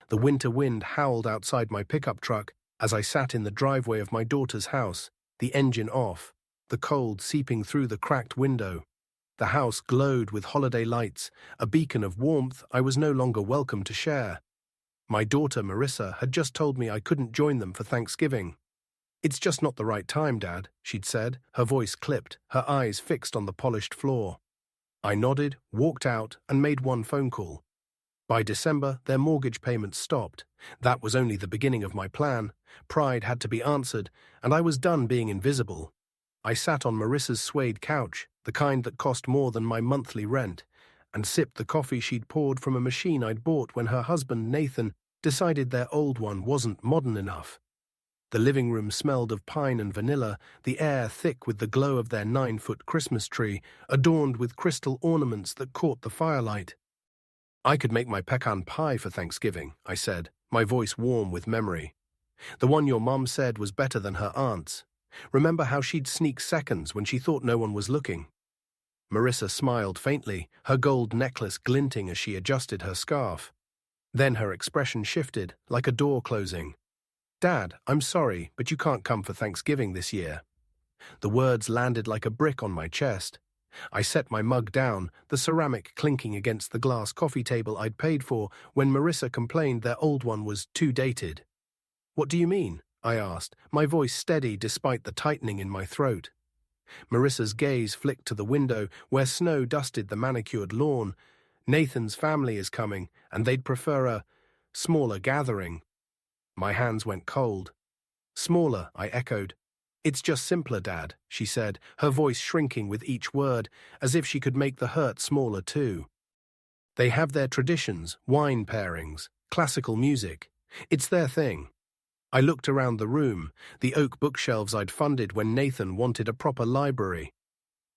The winter wind howled outside my pickup truck as I sat in the driveway of my daughter's house, the engine off, the cold seeping through the cracked window. The house glowed with holiday lights, a beacon of warmth I was no longer welcome to share. My daughter, Marissa, had just told me I couldn't join them for Thanksgiving. "It's just not the right time, Dad," she'd said, her voice clipped, her eyes fixed on the polished floor. I nodded, walked out, and made one phone call. By December, their mortgage payments stopped. That was only the beginning of my plan. Pride had to be answered, and I was done being invisible. I sat on Marissa's suede couch, the kind that cost more than my monthly rent, and sipped the coffee she'd poured from a machine I'd bought when her husband, Nathan, decided their old one wasn't modern enough. The living room smelled of pine and vanilla, the air thick with the glow of their 9-foot Christmas tree, adorned with crystal ornaments that caught the firelight. "I could make my pecan pie for Thanksgiving," I said, my voice warm with memory. "The one your mom said was better than her aunt's. Remember how she'd sneak seconds when she thought no one was looking?" Marissa smiled faintly, her gold necklace glinting as she adjusted her scarf. Then her expression shifted, like a door closing. "Dad, I'm sorry, but you can't come for Thanksgiving this year." The words landed like a brick on my chest. I set my mug down, the ceramic clinking against the glass coffee table I'd paid for when Marissa complained their old one was too dated. "What do you mean?" I asked, my voice steady despite the tightening in my throat. Marissa's gaze flicked to the window where snow dusted the manicured lawn. "Nathan's family is coming, and they'd prefer a smaller gathering." My hands went cold. "Smaller," I echoed. "It's just simpler, Dad," she said, her voice shrinking with each word, as if she could make the hurt smaller too. "They have their traditions, wine pairings, classical music. It's their thing." I looked around the room, the oak bookshelves I'd funded when Nathan wanted a proper library.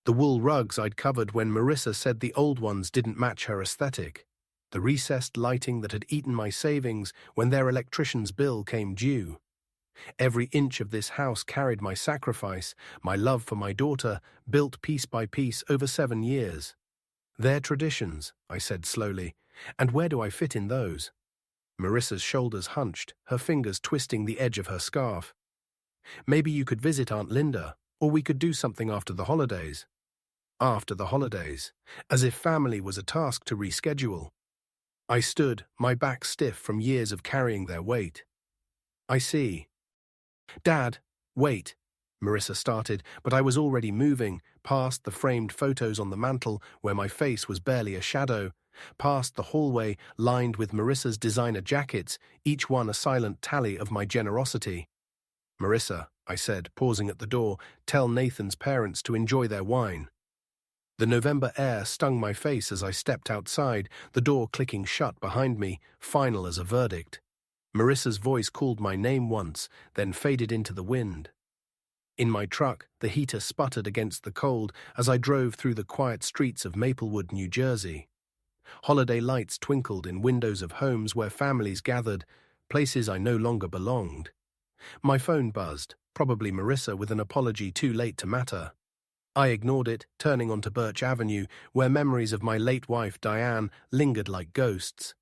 The wool rugs I'd covered when Marissa said the old ones didn't match her aesthetic. The recessed lighting that had eaten my savings when their electrician's bill came due. Every inch of this house carried my sacrifice, my love for my daughter, built piece by piece over 7 years. "Their traditions," I said slowly, "and where do I fit in those?" Marissa's shoulders hunched, her fingers twisting the edge of her scarf. "Maybe you could visit Aunt Linda, or we could do something after the holidays." After the holidays, as if family was a task to reschedule. I stood, my back stiff from years of carrying their weight. "I see." "Dad, wait," Marissa started, but I was already moving, past the framed photos on the mantel where my face was barely a shadow, past the hallway lined with Marissa's designer jackets, each one a silent tally of my generosity. "Marissa," I said, pausing at the door, "tell Nathan's parents to enjoy their wine." The November air stung my face as I stepped outside, the door clicking shut behind me, final as a verdict. Marissa's voice called my name once, then faded into the wind. In my truck, the heater sputtered against the cold as I drove through the quiet streets of Maplewood, New Jersey. Holiday lights twinkled in windows of homes where families gathered, places I no longer belonged. My phone buzzed, probably Marissa with an apology too late to matter. I ignored it, turning onto Birch Avenue, where memories of my late wife, Diane, lingered like ghosts.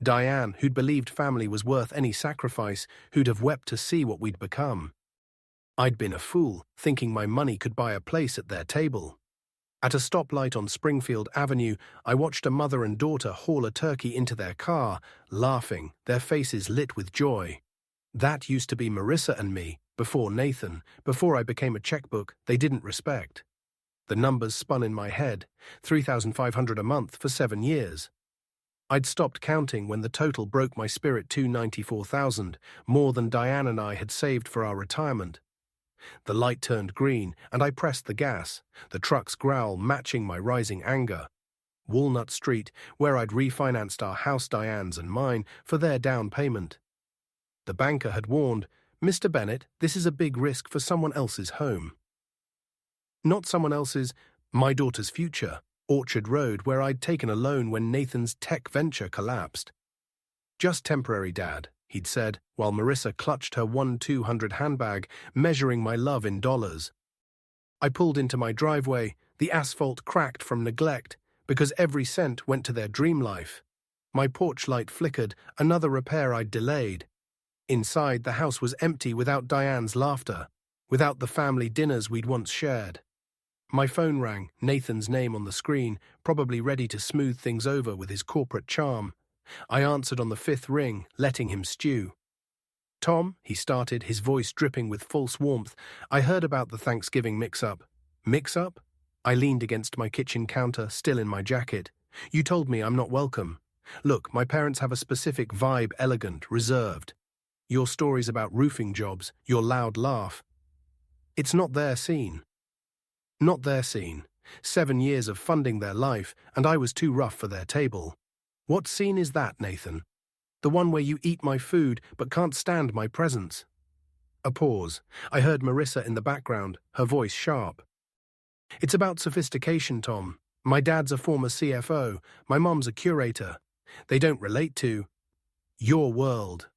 Diane, who'd believed family was worth any sacrifice, who'd have wept to see what we'd become. I'd been a fool, thinking my money could buy a place at their table. At a stoplight on Springfield Avenue, I watched a mother and daughter haul a turkey into their car, laughing, their faces lit with joy. That used to be Marissa and me, before Nathan, before I became a checkbook they didn't respect. The numbers spun in my head, $3,500 a month for 7 years. I'd stopped counting when the total broke my spirit to $94,000, more than Diane and I had saved for our retirement. The light turned green, and I pressed the gas, the truck's growl matching my rising anger. Walnut Street, where I'd refinanced our house, Diane's and mine, for their down payment. The banker had warned, "Mr. Bennett, this is a big risk for someone else's home." Not someone else's, my daughter's future. Orchard Road, where I'd taken a loan when Nathan's tech venture collapsed. "Just temporary, Dad," he'd said, while Marissa clutched her 1-200 handbag, measuring my love in dollars. I pulled into my driveway, the asphalt cracked from neglect, because every cent went to their dream life. My porch light flickered, another repair I'd delayed. Inside, the house was empty without Diane's laughter, without the family dinners we'd once shared. My phone rang, Nathan's name on the screen, probably ready to smooth things over with his corporate charm. I answered on the fifth ring, letting him stew. "Tom," he started, his voice dripping with false warmth, "I heard about the Thanksgiving mix-up." "Mix-up?" I leaned against my kitchen counter, still in my jacket. "You told me I'm not welcome. Look, my parents have a specific vibe, elegant, reserved. Your stories about roofing jobs, your loud laugh. It's not their scene. Not their scene. 7 years of funding their life, and I was too rough for their table. What scene is that, Nathan? The one where you eat my food but can't stand my presence." A pause. I heard Marissa in the background, her voice sharp. "It's about sophistication, Tom. My dad's a former CFO, my mom's a curator. They don't relate to your world.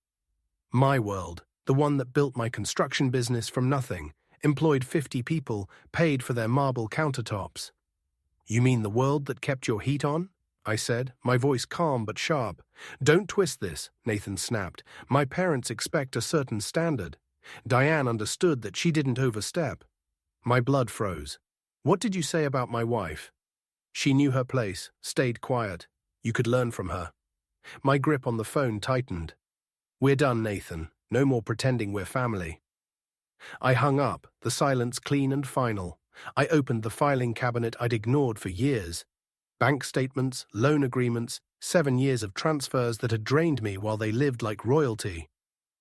My world, the one that built my construction business from nothing, employed 50 people, paid for their marble countertops." "You mean the world that kept your heat on?" I said, my voice calm but sharp. "Don't twist this," Nathan snapped. "My parents expect a certain standard. Diane understood that she didn't overstep." My blood froze. "What did you say about my wife?" "She knew her place, stayed quiet. You could learn from her." My grip on the phone tightened. "We're done, Nathan. No more pretending we're family." I hung up, the silence clean and final. I opened the filing cabinet I'd ignored for years. Bank statements, loan agreements, 7 years of transfers that had drained me while they lived like royalty.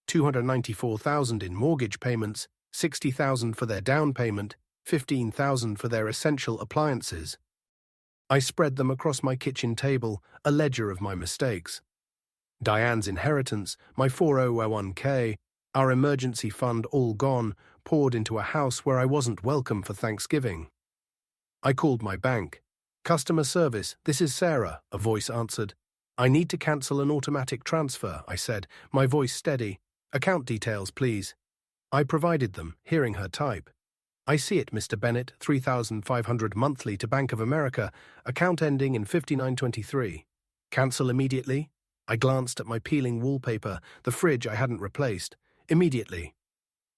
$294,000 in mortgage payments, $60,000 for their down payment, $15,000 for their essential appliances. I spread them across my kitchen table, a ledger of my mistakes. Diane's inheritance, my 401k, our emergency fund all gone, poured into a house where I wasn't welcome for Thanksgiving. I called my bank. "Customer service, this is Sarah," a voice answered. "I need to cancel an automatic transfer," I said, my voice steady. "Account details, please." I provided them, hearing her type. "I see it, Mr. Bennett, 3,500 monthly to Bank of America, account ending in 5923. Cancel immediately?" I glanced at my peeling wallpaper, the fridge I hadn't replaced. "Immediately."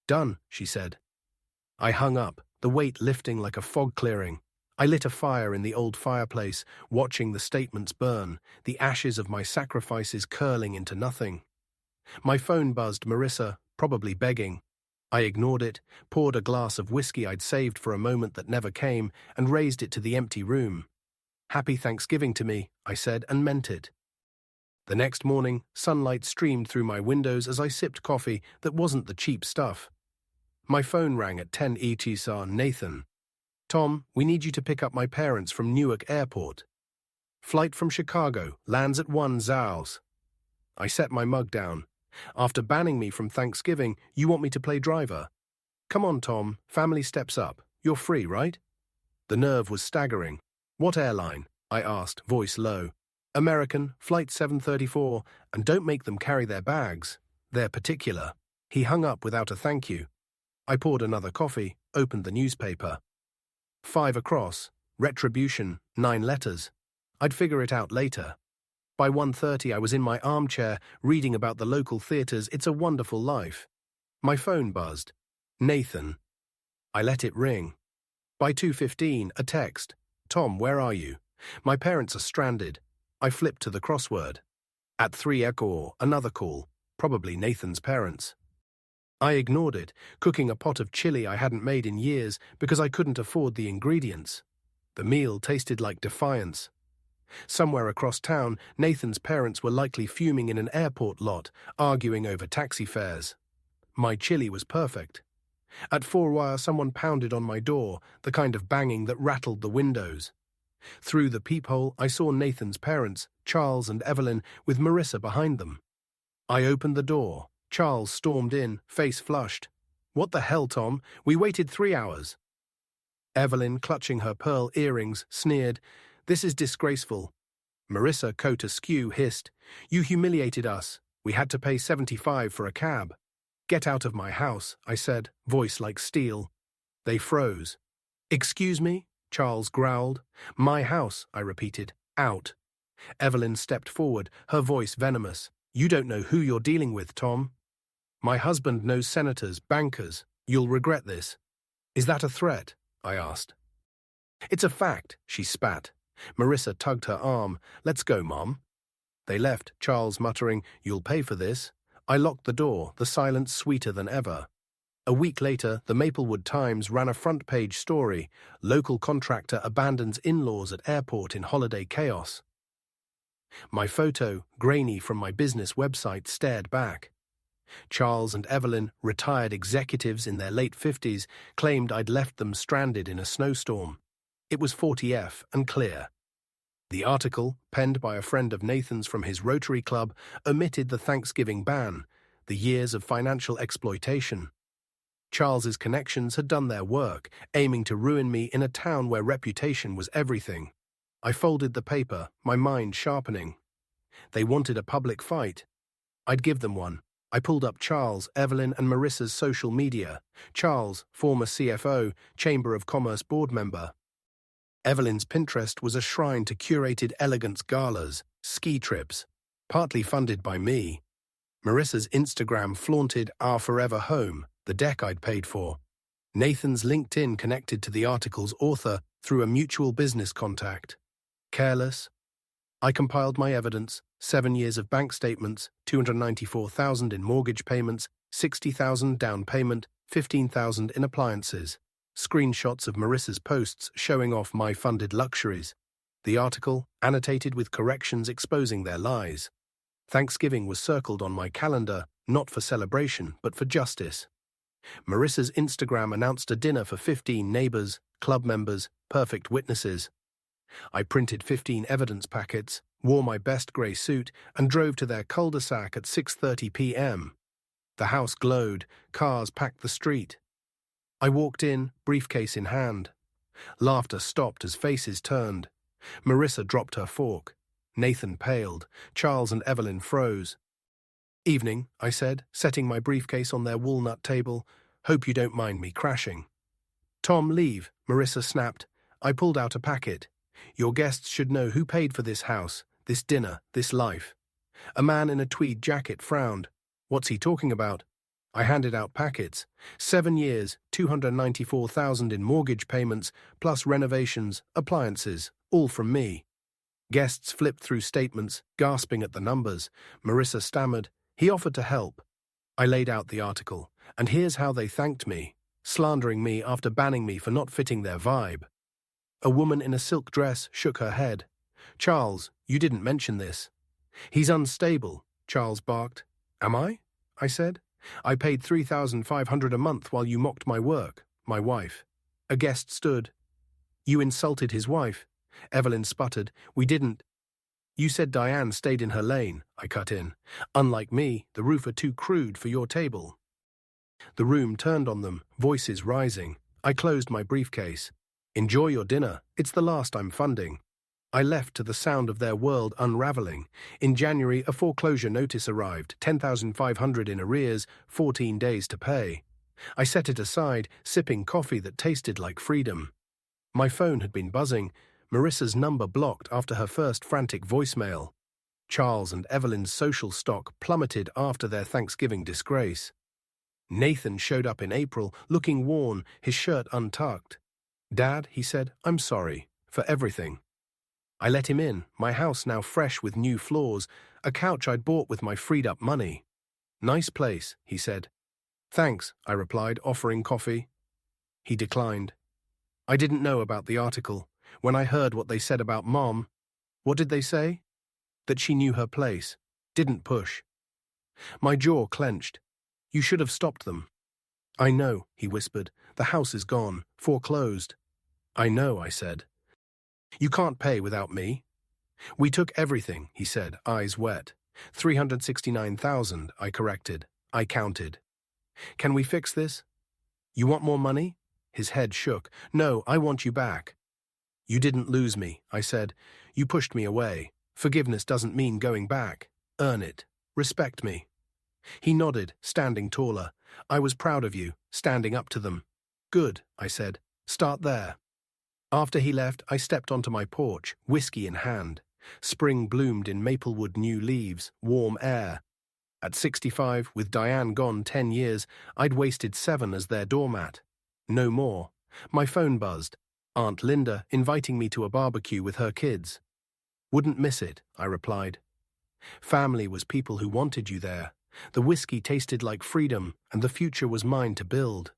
"Done," she said. I hung up, the weight lifting like a fog clearing. I lit a fire in the old fireplace, watching the statements burn, the ashes of my sacrifices curling into nothing. My phone buzzed Marissa, probably begging. I ignored it, poured a glass of whiskey I'd saved for a moment that never came, and raised it to the empty room. "Happy Thanksgiving to me," I said, and meant it. The next morning, sunlight streamed through my windows as I sipped coffee that wasn't the cheap stuff. My phone rang at 10 ET. "Nathan. Tom, we need you to pick up my parents from Newark Airport. Flight from Chicago, lands at 1 Zows." I set my mug down. "After banning me from Thanksgiving, you want me to play driver? Come on, Tom, family steps up. You're free, right?" The nerve was staggering. "What airline?" I asked, voice low. "American, flight 734, and don't make them carry their bags. They're particular." He hung up without a thank you. I poured another coffee, opened the newspaper. 5 across, retribution, 9 letters. I'd figure it out later. By 1:30 I was in my armchair, reading about the local theatre's It's a Wonderful Life. My phone buzzed. "Nathan." I let it ring. By 2:15, a text. "Tom, where are you? My parents are stranded." I flipped to the crossword. At 3 Echo, another call, probably Nathan's parents. I ignored it, cooking a pot of chili I hadn't made in years because I couldn't afford the ingredients. The meal tasted like defiance. Somewhere across town, Nathan's parents were likely fuming in an airport lot, arguing over taxi fares. My chili was perfect. At 4 someone pounded on my door, the kind of banging that rattled the windows. Through the peephole, I saw Nathan's parents, Charles and Evelyn, with Marissa behind them. I opened the door. Charles stormed in, face flushed. "What the hell, Tom? We waited 3 hours." Evelyn, clutching her pearl earrings, sneered, "This is disgraceful." Marissa, coat askew, hissed, "You humiliated us. We had to pay $75 for a cab." "Get out of my house," I said, voice like steel. They froze. "Excuse me?" Charles growled. "My house," I repeated. "Out." Evelyn stepped forward, her voice venomous. "You don't know who you're dealing with, Tom. My husband knows senators, bankers. You'll regret this." "Is that a threat?" I asked. "It's a fact," she spat. Marissa tugged her arm. "Let's go, Mom." They left, Charles muttering, "You'll pay for this." I locked the door, the silence sweeter than ever. A week later, the Maplewood Times ran a front-page story. Local contractor abandons in-laws at airport in holiday chaos. My photo, grainy from my business website, stared back. Charles and Evelyn, retired executives in their late 50s, claimed I'd left them stranded in a snowstorm. It was 40F and clear. The article, penned by a friend of Nathan's from his Rotary Club, omitted the Thanksgiving ban, the years of financial exploitation. Charles's connections had done their work, aiming to ruin me in a town where reputation was everything. I folded the paper, my mind sharpening. They wanted a public fight. I'd give them one. I pulled up Charles, Evelyn, and Marissa's social media. Charles, former CFO, Chamber of Commerce board member. Evelyn's Pinterest was a shrine to curated elegance galas, ski trips, partly funded by me. Marissa's Instagram flaunted our forever home, the deck I'd paid for. Nathan's LinkedIn connected to the article's author through a mutual business contact. Careless. I compiled my evidence, 7 years of bank statements, $294,000 in mortgage payments, $60,000 down payment, $15,000 in appliances. Screenshots of Marissa's posts showing off my funded luxuries. The article, annotated with corrections exposing their lies. Thanksgiving was circled on my calendar, not for celebration, but for justice. Marissa's Instagram announced a dinner for 15 neighbors, club members, perfect witnesses. I printed 15 evidence packets, wore my best grey suit, and drove to their cul-de-sac at 6:30 p.m. The house glowed, cars packed the street. I walked in, briefcase in hand. Laughter stopped as faces turned. Marissa dropped her fork. Nathan paled. Charles and Evelyn froze. "Evening," I said, setting my briefcase on their walnut table. "Hope you don't mind me crashing." "Tom, leave," Marissa snapped. I pulled out a packet. "Your guests should know who paid for this house, this dinner, this life." A man in a tweed jacket frowned. "What's he talking about?" I handed out packets. 7 years, $294,000 in mortgage payments, plus renovations, appliances, all from me. Guests flipped through statements, gasping at the numbers. Marissa stammered. "He offered to help." I laid out the article, and here's how they thanked me, slandering me after banning me for not fitting their vibe. A woman in a silk dress shook her head. "Charles, you didn't mention this." "He's unstable," Charles barked. "Am I?" I said. "I paid $3,500 a month while you mocked my work, my wife." A guest stood. "You insulted his wife." Evelyn sputtered. "We didn't." "You said Diane stayed in her lane," I cut in. "Unlike me, the roofer too crude for your table." The room turned on them, voices rising. I closed my briefcase. "Enjoy your dinner. It's the last I'm funding." I left to the sound of their world unraveling. In January, a foreclosure notice arrived, $10,500 in arrears, 14 days to pay. I set it aside, sipping coffee that tasted like freedom. My phone had been buzzing, Marissa's number blocked after her first frantic voicemail. Charles and Evelyn's social stock plummeted after their Thanksgiving disgrace. Nathan showed up in April, looking worn, his shirt untucked. "Dad," he said, "I'm sorry. For everything." I let him in, my house now fresh with new floors, a couch I'd bought with my freed-up money. "Nice place," he said. "Thanks," I replied, offering coffee. He declined. I didn't know about the article. When I heard what they said about Mom, what did they say? That she knew her place, didn't push. My jaw clenched. "You should have stopped them." "I know," he whispered. "The house is gone, foreclosed." "I know," I said. "You can't pay without me." "We took everything," he said, eyes wet. 369,000, I corrected. I counted. "Can we fix this?" "You want more money?" His head shook. "No, I want you back." "You didn't lose me," I said. "You pushed me away. Forgiveness doesn't mean going back. Earn it. Respect me." He nodded, standing taller. "I was proud of you, standing up to them." "Good," I said. "Start there." After he left, I stepped onto my porch, whiskey in hand. Spring bloomed in Maplewood, new leaves, warm air. At 65, with Diane gone 10 years, I'd wasted 7 as their doormat. No more. My phone buzzed. Aunt Linda inviting me to a barbecue with her kids. Wouldn't miss it, I replied. Family was people who wanted you there. The whiskey tasted like freedom, and the future was mine to build.